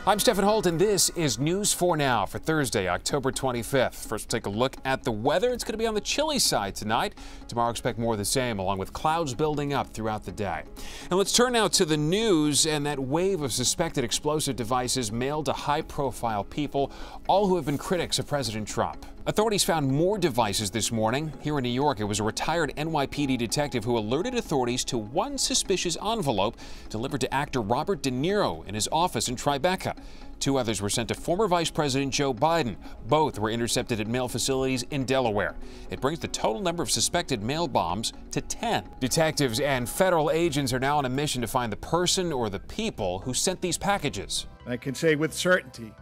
I'm Stefan Holt, and this is News 4 Now for Thursday, October 25th. First, we'll take a look at the weather. It's going to be on the chilly side tonight. Tomorrow, expect more of the same, along with clouds building up throughout the day. And let's turn now to the news and that wave of suspected explosive devices mailed to high-profile people, all who have been critics of President Trump. Authorities found more devices this morning. Here in New York, it was a retired NYPD detective who alerted authorities to one suspicious envelope delivered to actor Robert De Niro in his office in Tribeca. Two others were sent to former Vice President Joe Biden. Both were intercepted at mail facilities in Delaware. It brings the total number of suspected mail bombs to 10. Detectives and federal agents are now on a mission to find the person or the people who sent these packages. I can say with certainty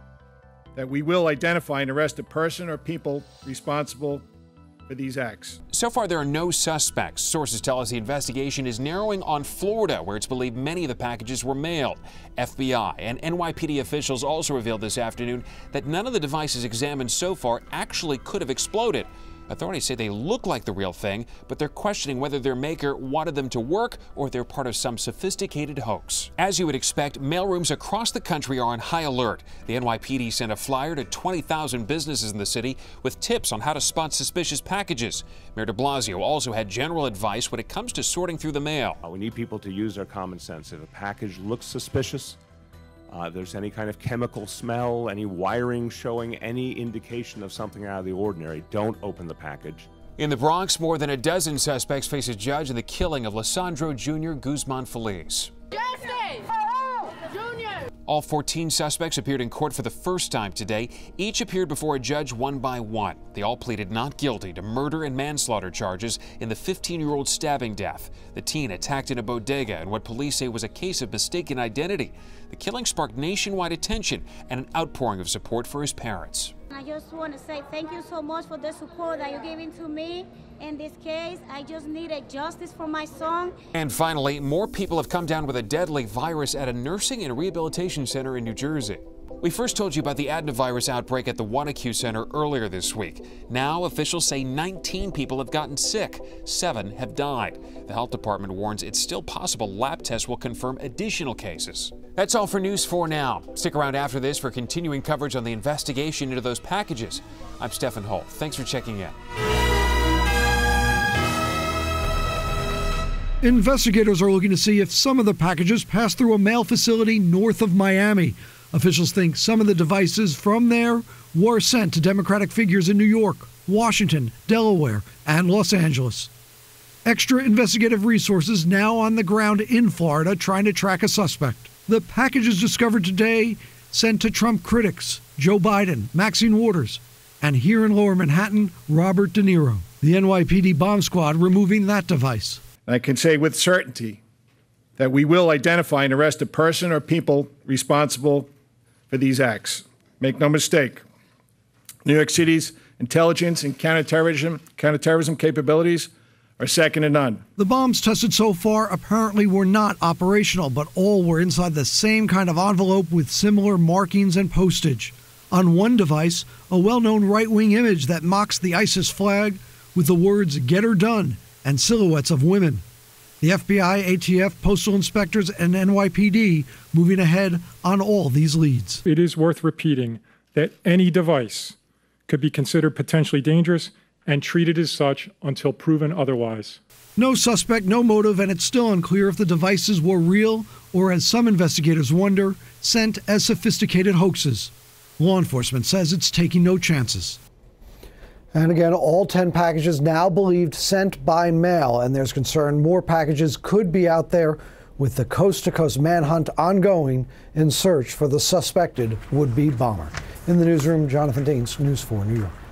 that we will identify and arrest a person or people responsible for these acts. So far, there are no suspects. Sources tell us the investigation is narrowing on Florida, where it's believed many of the packages were mailed. FBI and NYPD officials also revealed this afternoon that none of the devices examined so far actually could have exploded. Authorities say they look like the real thing, but they're questioning whether their maker wanted them to work or they're part of some sophisticated hoax. As you would expect, mailrooms across the country are on high alert. The NYPD sent a flyer to 20,000 businesses in the city with tips on how to spot suspicious packages. Mayor de Blasio also had general advice when it comes to sorting through the mail. We need people to use their common sense. If a package looks suspicious, if there's any kind of chemical smell, any wiring showing any indication of something out of the ordinary, don't open the package. In the Bronx, more than a dozen suspects face a judge in the killing of Lesandro Jr. Guzman-Feliz. Justice! Junior! All 14 suspects appeared in court for the first time today. Each appeared before a judge one by one. They all pleaded not guilty to murder and manslaughter charges in the 15-year-old stabbing death. The teen attacked in a bodega in what police say was a case of mistaken identity. The killing sparked nationwide attention and an outpouring of support for his parents. I just want to say thank you so much for the support that you're giving to me in this case. I just needed justice for my son. And finally, more people have come down with a deadly virus at a nursing and rehabilitation center in New Jersey. We first told you about the adenovirus outbreak at the Wanacue Center earlier this week. Now, officials say 19 people have gotten sick. 7 have died. The health department warns it's still possible lab tests will confirm additional cases. That's all for News 4 Now. Stick around after this for continuing coverage on the investigation into those packages. I'm Stefan Holt. Thanks for checking in. Investigators are looking to see if some of the packages passed through a mail facility north of Miami. Officials think some of the devices from there were sent to Democratic figures in New York, Washington, Delaware, and Los Angeles. Extra investigative resources now on the ground in Florida trying to track a suspect. The packages discovered today sent to Trump critics, Joe Biden, Maxine Waters, and here in Lower Manhattan, Robert De Niro. The NYPD bomb squad removing that device. I can say with certainty that we will identify and arrest a person or people responsible for these acts. Make no mistake, New York City's intelligence and counterterrorism capabilities are second to none. The bombs tested so far apparently were not operational, but all were inside the same kind of envelope with similar markings and postage. On one device, a well-known right-wing image that mocks the ISIS flag with the words "Get her done" and silhouettes of women. The FBI, ATF, postal inspectors, and NYPD moving ahead on all these leads. It is worth repeating that any device could be considered potentially dangerous and treated as such until proven otherwise. No suspect, no motive, and it's still unclear if the devices were real or, as some investigators wonder, sent as sophisticated hoaxes. Law enforcement says it's taking no chances. And again, all 10 packages now believed sent by mail, and there's concern more packages could be out there with the coast-to-coast manhunt ongoing in search for the suspected would-be bomber. In the newsroom, Jonathan Deans, News 4 New York.